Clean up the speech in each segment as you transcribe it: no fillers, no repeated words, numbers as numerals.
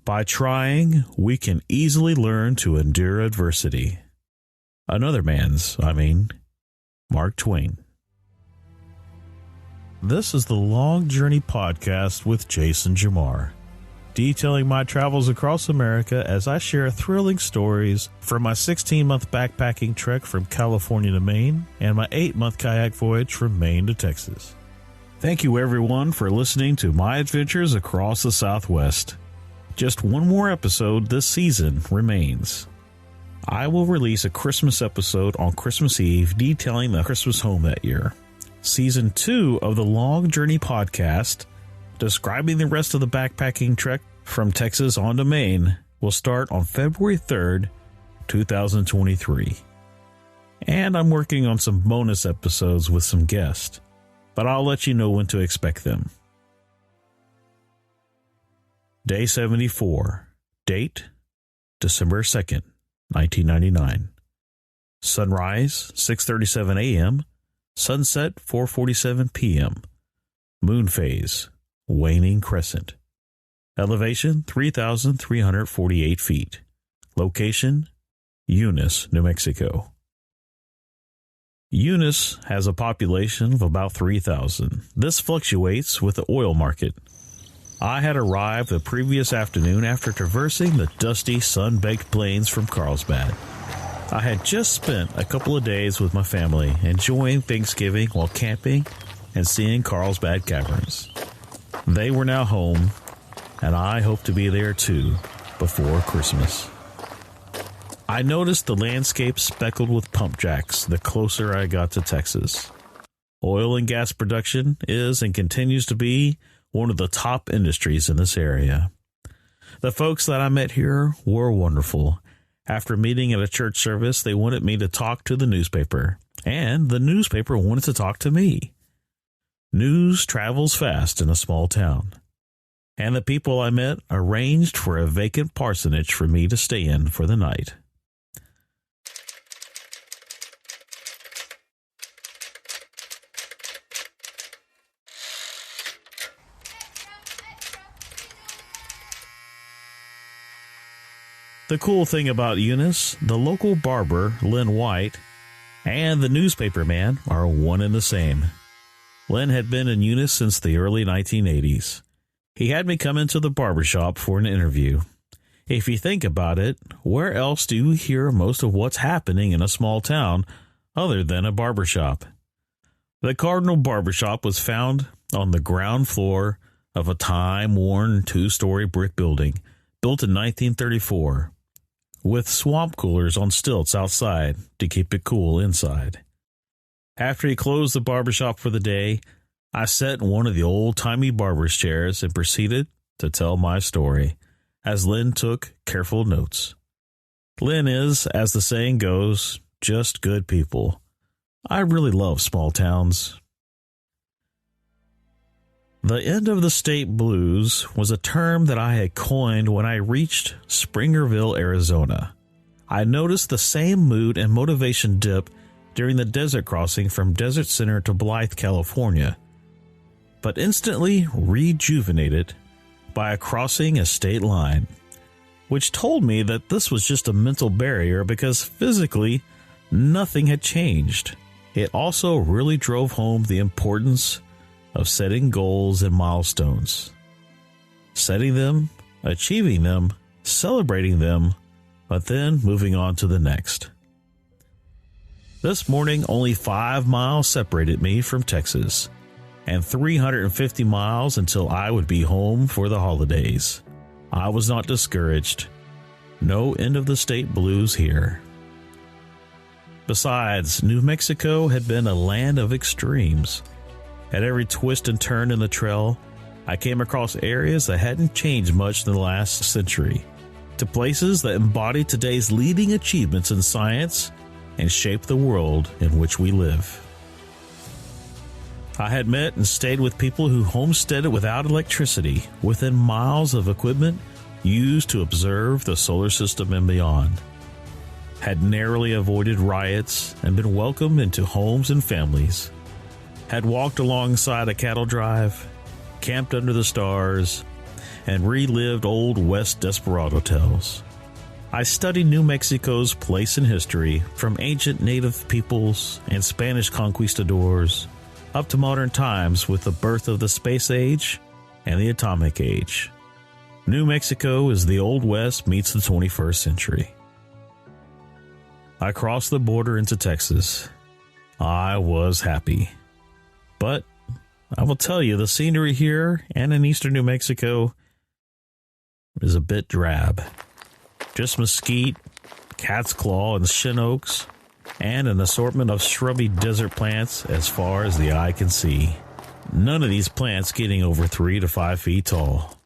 By trying, we can easily learn to endure adversity. Another man's, Mark Twain. This is the Long Journey Podcast with Jason Jamar, detailing my travels across America as I share thrilling stories from my 16-month backpacking trek from California to Maine and my 8-month kayak voyage from Maine to Texas. Thank you everyone for listening to my adventures across the Southwest. Just one more episode this season remains. I will release a Christmas episode on Christmas Eve detailing the Christmas home that year. Season 2 of the Long Journey Podcast, describing the rest of the backpacking trek from Texas on to Maine, will start on February 3rd, 2023. And I'm working on some bonus episodes with some guests, but I'll let you know when to expect them. Day 74. Date, December 2nd, 1999. Sunrise, 6:37 a.m. Sunset, 4:47 p.m. Moon phase, waning crescent. Elevation, 3,348 feet. Location, Eunice, New Mexico. Eunice has a population of about 3,000. This fluctuates with the oil market. I had arrived the previous afternoon after traversing the dusty, sun-baked plains from Carlsbad. I had just spent a couple of days with my family, enjoying Thanksgiving while camping and seeing Carlsbad Caverns. They were now home, and I hope to be there too before Christmas. I noticed the landscape speckled with pump jacks the closer I got to Texas. Oil and gas production is and continues to be one of the top industries in this area. The folks that I met here were wonderful. After meeting at a church service, they wanted me to talk to the newspaper, and the newspaper wanted to talk to me. News travels fast in a small town, and the people I met arranged for a vacant parsonage for me to stay in for the night. The cool thing about Eunice, the local barber, Lynn White, and the newspaper man are one and the same. Lynn had been in Eunice since the early 1980s. He had me come into the barbershop for an interview. If you think about it, where else do you hear most of what's happening in a small town other than a barbershop? The Cardinal Barbershop was found on the ground floor of a time-worn 2-story brick building built in 1934. With swamp coolers on stilts outside to keep it cool inside. After he closed the barbershop for the day, I sat in one of the old-timey barber's chairs and proceeded to tell my story, as Lynn took careful notes. Lynn is, as the saying goes, just good people. I really love small towns. The end of the state blues was a term that I had coined when I reached Springerville, Arizona. I noticed the same mood and motivation dip during the desert crossing from Desert Center to Blythe, California, but instantly rejuvenated by a crossing a state line, which told me that this was just a mental barrier because physically nothing had changed. It also really drove home the importance of setting goals and milestones. Setting them, achieving them, celebrating them, but then moving on to the next. This morning, only 5 miles separated me from Texas, and 350 miles until I would be home for the holidays. I was not discouraged. No end of the state blues here. Besides, New Mexico had been a land of extremes. At every twist and turn in the trail, I came across areas that hadn't changed much in the last century, to places that embody today's leading achievements in science and shape the world in which we live. I had met and stayed with people who homesteaded without electricity, within miles of equipment used to observe the solar system and beyond, had narrowly avoided riots and been welcomed into homes and families, had walked alongside a cattle drive, camped under the stars, and relived old West desperado tales. I studied New Mexico's place in history, from ancient native peoples and Spanish conquistadors up to modern times with the birth of the space age and the atomic age. New Mexico is the Old West meets the 21st century. I crossed the border into Texas. I was happy. But I will tell you, the scenery here and in eastern New Mexico is a bit drab. Just mesquite, cat's claw, and shin oaks, and an assortment of shrubby desert plants as far as the eye can see. None of these plants getting over 3 to 5 feet tall.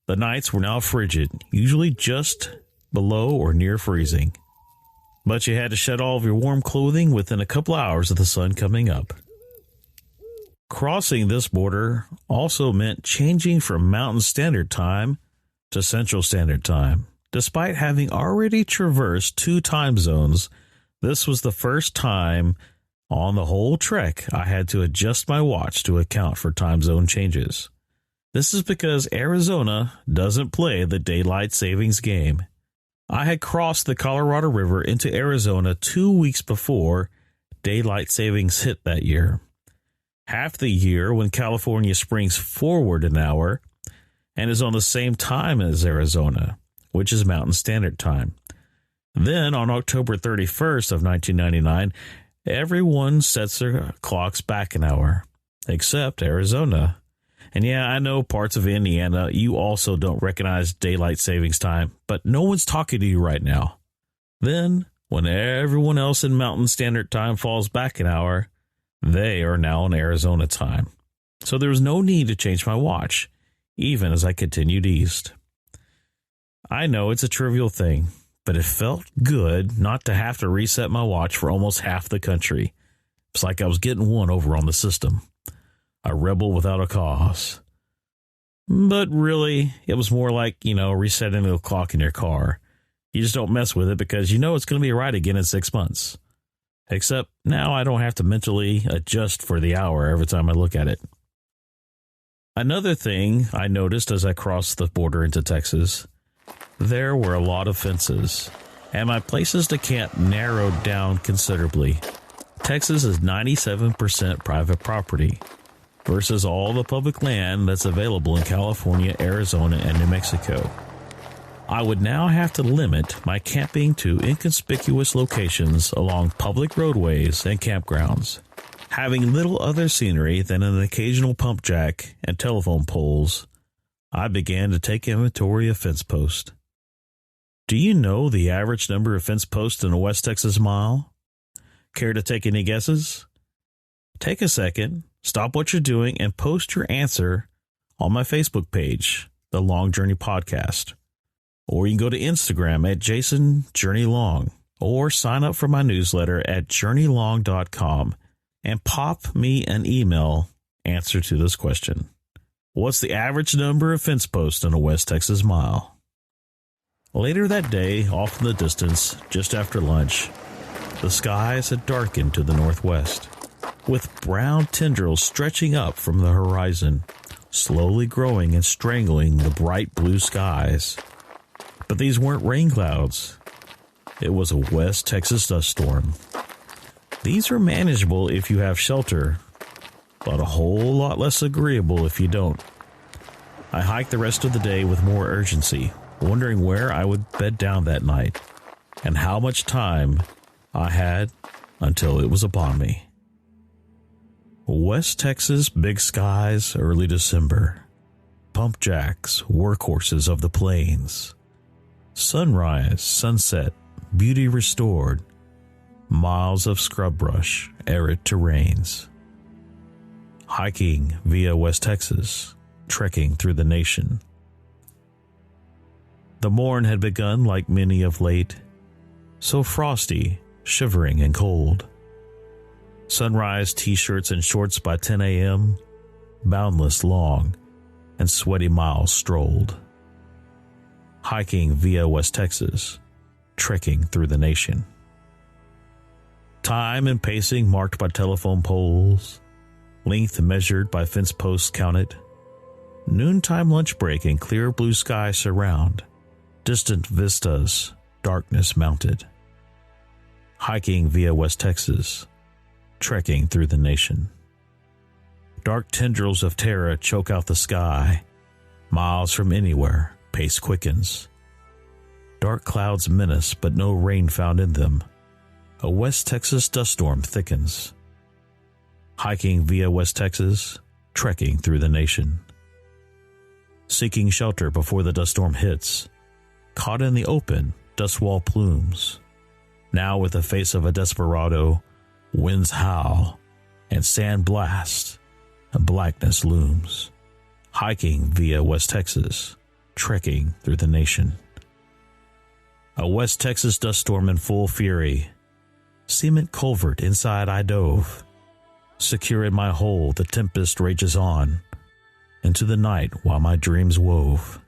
The nights were now frigid, usually just below or near freezing. But you had to shed all of your warm clothing within a couple hours of the sun coming up. Crossing this border also meant changing from Mountain Standard Time to Central Standard Time. Despite having already traversed 2 time zones, this was the first time on the whole trek I had to adjust my watch to account for time zone changes. This is because Arizona doesn't play the daylight savings game. I had crossed the Colorado River into Arizona 2 weeks before daylight savings hit that year. Half the year when California springs forward an hour and is on the same time as Arizona, which is Mountain Standard Time. Then, on October 31st of 1999, everyone sets their clocks back an hour, except Arizona. And yeah, I know parts of Indiana, you also don't recognize daylight savings time, but no one's talking to you right now. Then, when everyone else in Mountain Standard Time falls back an hour, they are now in Arizona time. So there was no need to change my watch, even as I continued east. I know it's a trivial thing, but it felt good not to have to reset my watch for almost half the country. It's like I was getting one over on the system. A rebel without a cause. But really, it was more like, resetting the clock in your car. You just don't mess with it because you know it's going to be right again in 6 months. Except now I don't have to mentally adjust for the hour every time I look at it. Another thing I noticed as I crossed the border into Texas, there were a lot of fences, and my places to camp narrowed down considerably. Texas is 97% private property versus all the public land that's available in California, Arizona, and New Mexico. I would now have to limit my camping to inconspicuous locations along public roadways and campgrounds. Having little other scenery than an occasional pump jack and telephone poles, I began to take inventory of fence posts. Do you know the average number of fence posts in a West Texas mile? Care to take any guesses? Take a second, stop what you're doing, and post your answer on my Facebook page, The Long Journey Podcast. Or you can go to Instagram at JasonJourneyLong, or sign up for my newsletter at JourneyLong.com and pop me an email answer to this question. What's the average number of fence posts in a West Texas mile? Later that day, off in the distance, just after lunch, the skies had darkened to the northwest, with brown tendrils stretching up from the horizon, slowly growing and strangling the bright blue skies. But these weren't rain clouds. It was a West Texas dust storm. These are manageable if you have shelter, but a whole lot less agreeable if you don't. I hiked the rest of the day with more urgency, wondering where I would bed down that night, and how much time I had until it was upon me. West Texas, big skies, early December. Pump jacks, workhorses of the plains. Sunrise, sunset, beauty restored. Miles of scrub brush, arid terrains. Hiking via West Texas, trekking through the nation. The morn had begun like many of late, so frosty, shivering and cold. Sunrise t-shirts and shorts by 10 a.m., boundless long, and sweaty miles strolled. Hiking via West Texas, trekking through the nation. Time and pacing marked by telephone poles, length measured by fence posts counted. Noontime lunch break and clear blue sky surround. Distant vistas, darkness mounted. Hiking via West Texas. Trekking through the nation. Dark tendrils of terror choke out the sky. Miles from anywhere, pace quickens. Dark clouds menace, but no rain found in them. A West Texas dust storm thickens. Hiking via West Texas, trekking through the nation. Seeking shelter before the dust storm hits. Caught in the open, dust wall plumes. Now with the face of a desperado, winds howl, and sand blast, and blackness looms. Hiking via West Texas, trekking through the nation. A West Texas dust storm in full fury. Cement culvert inside I dove. Secure in my hole, the tempest rages on. Into the night while my dreams wove.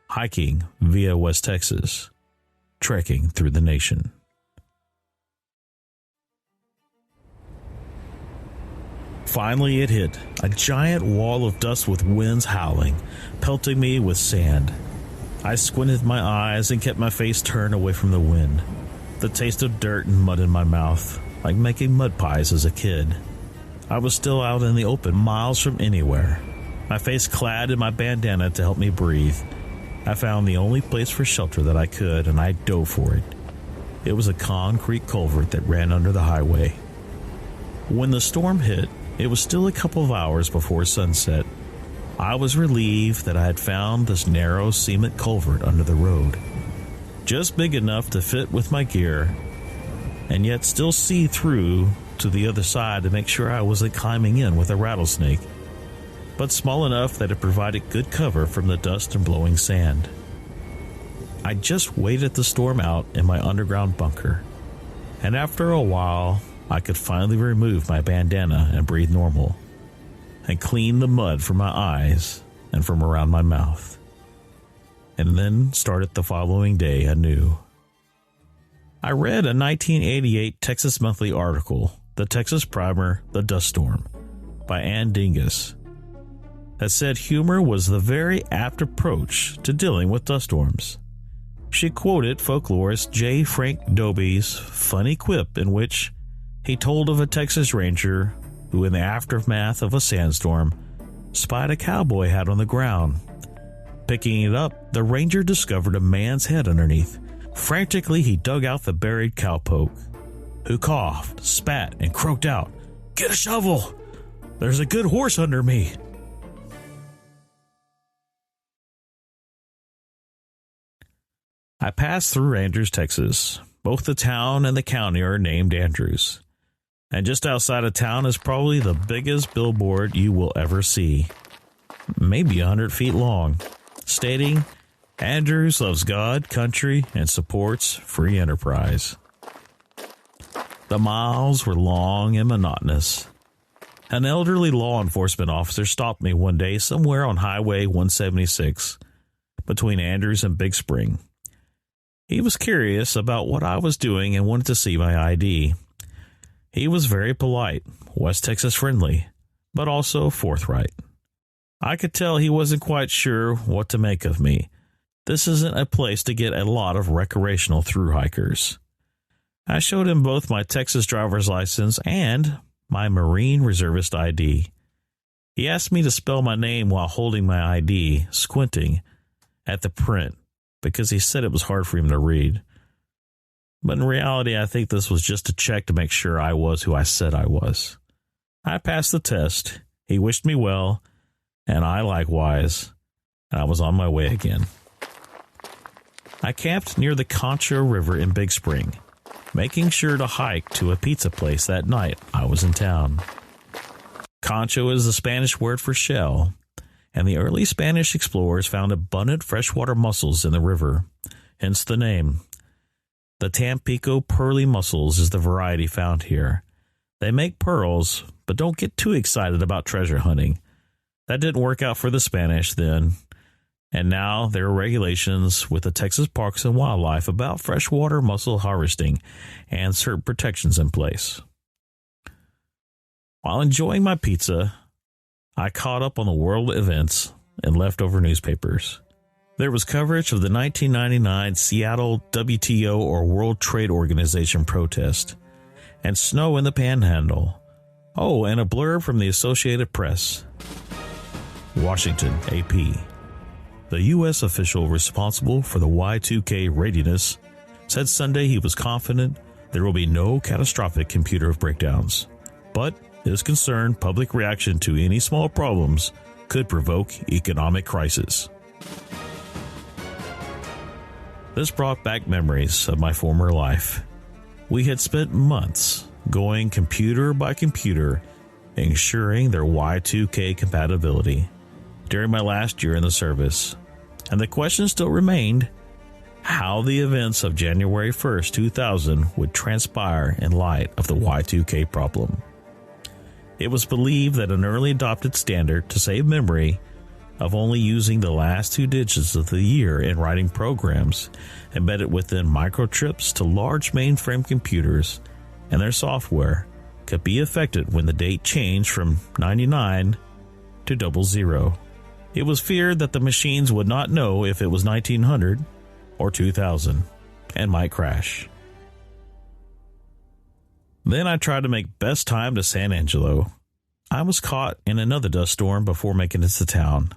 Hiking via West Texas, trekking through the nation. Finally it hit, a giant wall of dust with winds howling, pelting me with sand. I squinted my eyes and kept my face turned away from the wind. The taste of dirt and mud in my mouth, like making mud pies as a kid. I was still out in the open, miles from anywhere. My face clad in my bandana to help me breathe. I found the only place for shelter that I could, and I dove for it. It was a concrete culvert that ran under the highway. When the storm hit, it was still a couple of hours before sunset. I was relieved that I had found this narrow cement culvert under the road. Just big enough to fit with my gear, and yet still see through to the other side to make sure I wasn't climbing in with a rattlesnake, but small enough that it provided good cover from the dust and blowing sand. I just waited the storm out in my underground bunker, and after a while, I could finally remove my bandana and breathe normal, and clean the mud from my eyes and from around my mouth. And then started the following day anew. I read a 1988 Texas Monthly article, The Texas Primer, The Dust Storm, by Ann Dingus, that said humor was the very apt approach to dealing with dust storms. She quoted folklorist J. Frank Dobie's funny quip in which he told of a Texas ranger who, in the aftermath of a sandstorm, spied a cowboy hat on the ground. Picking it up, the ranger discovered a man's head underneath. Frantically, he dug out the buried cowpoke, who coughed, spat, and croaked out, "Get a shovel! There's a good horse under me!" I passed through Andrews, Texas. Both the town and the county are named Andrews. And just outside of town is probably the biggest billboard you will ever see. Maybe 100 feet long, stating, "Andrews loves God, country, and supports free enterprise." The miles were long and monotonous. An elderly law enforcement officer stopped me one day somewhere on Highway 176 between Andrews and Big Spring. He was curious about what I was doing and wanted to see my ID. He was very polite, West Texas friendly, but also forthright. I could tell he wasn't quite sure what to make of me. This isn't a place to get a lot of recreational thru hikers. I showed him both my Texas driver's license and my Marine Reservist ID. He asked me to spell my name while holding my ID, squinting at the print, because he said it was hard for him to read. But in reality, I think this was just a check to make sure I was who I said I was. I passed the test. He wished me well, and I likewise, and I was on my way again. I camped near the Concho River in Big Spring, making sure to hike to a pizza place that night I was in town. Concho is the Spanish word for shell, and the early Spanish explorers found abundant freshwater mussels in the river, hence the name. The Tampico pearly mussels is the variety found here. They make pearls, but don't get too excited about treasure hunting. That didn't work out for the Spanish then, and now there are regulations with the Texas Parks and Wildlife about freshwater mussel harvesting and certain protections in place. While enjoying my pizza, I caught up on the world events and leftover newspapers. There was coverage of the 1999 Seattle WTO or World Trade Organization protest, and snow in the Panhandle. Oh, and a blurb from the Associated Press. Washington, AP. The U.S. official responsible for the Y2K readiness said Sunday he was confident there will be no catastrophic computer breakdowns, but is concerned public reaction to any small problems could provoke economic crisis. This brought back memories of my former life. We had spent months going computer by computer, ensuring their Y2K compatibility during my last year in the service, and the question still remained how the events of January 1st, 2000 would transpire in light of the Y2K problem. It was believed that an early adopted standard to save memory of only using the last 2 digits of the year in writing programs embedded within microchips to large mainframe computers and their software could be affected when the date changed from 99 to 00. It was feared that the machines would not know if it was 1900 or 2000 and might crash. Then I tried to make best time to San Angelo. I was caught in another dust storm before making it to town.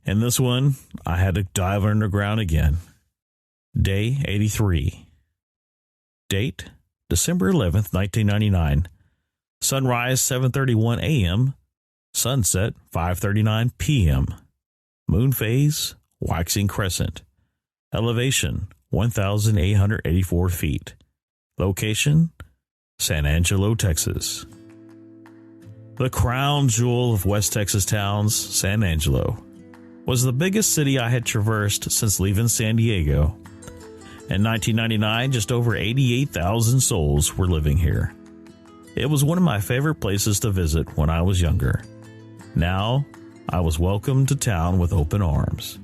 In this one, I had to dive underground again. Day 83. Date, December 11th, 1999. Sunrise, 7:31 a.m. Sunset, 5:39 p.m. Moon phase, waxing crescent. Elevation, 1,884 feet. Location, San Angelo, Texas. The crown jewel of West Texas towns, San Angelo, was the biggest city I had traversed since leaving San Diego. In 1999, just over 88,000 souls were living here. It was one of my favorite places to visit when I was younger. Now, I was welcomed to town with open arms.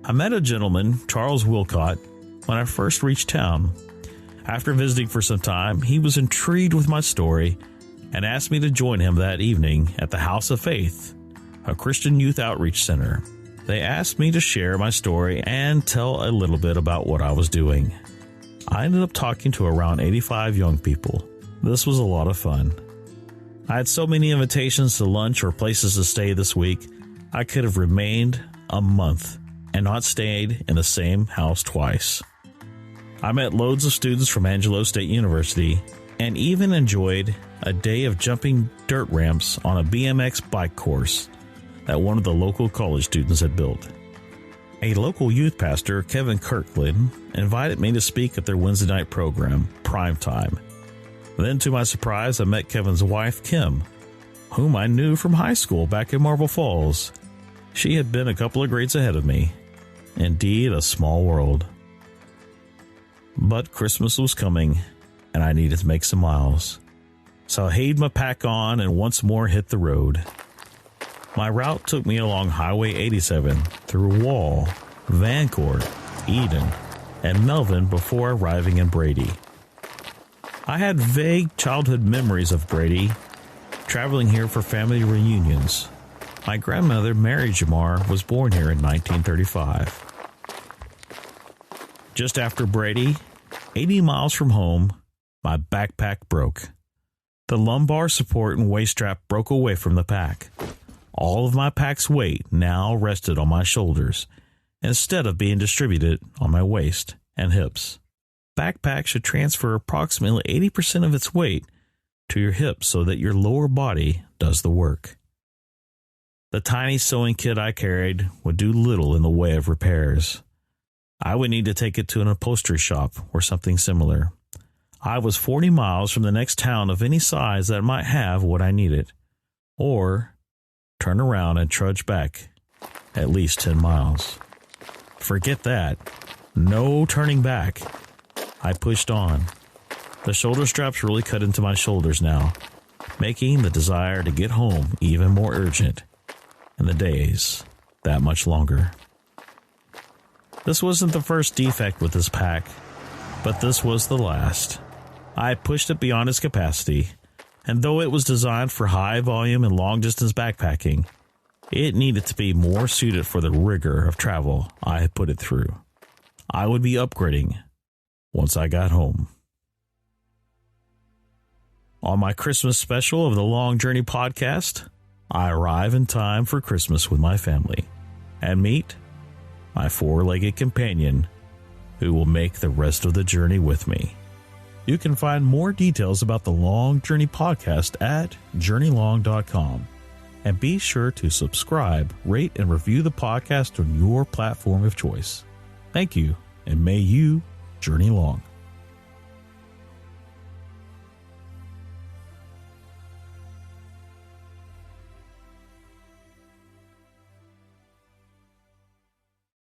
I met a gentleman, Charles Wilcott, when I first reached town. After visiting for some time, he was intrigued with my story and asked me to join him that evening at the House of Faith, a Christian youth outreach center. They asked me to share my story and tell a little bit about what I was doing. I ended up talking to around 85 young people. This was a lot of fun. I had so many invitations to lunch or places to stay this week, I could have remained a month and not stayed in the same house twice. I met loads of students from Angelo State University and even enjoyed a day of jumping dirt ramps on a BMX bike course that one of the local college students had built. A local youth pastor, Kevin Kirkland, invited me to speak at their Wednesday night program, Prime Time. Then, to my surprise, I met Kevin's wife, Kim, whom I knew from high school back in Marble Falls. She had been a couple of grades ahead of me. Indeed, a small world. But Christmas was coming, and I needed to make some miles. So I had my pack on and once more hit the road. My route took me along Highway 87 through Wall, Vancourt, Eden, and Melvin before arriving in Brady. I had vague childhood memories of Brady, traveling here for family reunions. My grandmother, Mary Jamar, was born here in 1935. Just after Brady, 80 miles from home, my backpack broke. The lumbar support and waist strap broke away from the pack. All of my pack's weight now rested on my shoulders, instead of being distributed on my waist and hips. Backpack should transfer approximately 80% of its weight to your hips so that your lower body does the work. The tiny sewing kit I carried would do little in the way of repairs. I would need to take it to an upholstery shop or something similar. I was 40 miles from the next town of any size that might have what I needed, or turn around and trudge back at least 10 miles. Forget that. No turning back. I pushed on. The shoulder straps really cut into my shoulders now, making the desire to get home even more urgent, and the days that much longer. This wasn't the first defect with this pack, but this was the last. I pushed it beyond its capacity, and though it was designed for high volume and long distance backpacking, It needed to be more suited for the rigor of travel I had put it through. I would be upgrading once I got home. On my Christmas special of the Long Journey podcast, I arrive in time for Christmas with my family and meet my four-legged companion who will make the rest of the journey with me. You can find more details about the Long Journey podcast at journeylong.com. And be sure to subscribe, rate, and review the podcast on your platform of choice. Thank you, and may you journey long.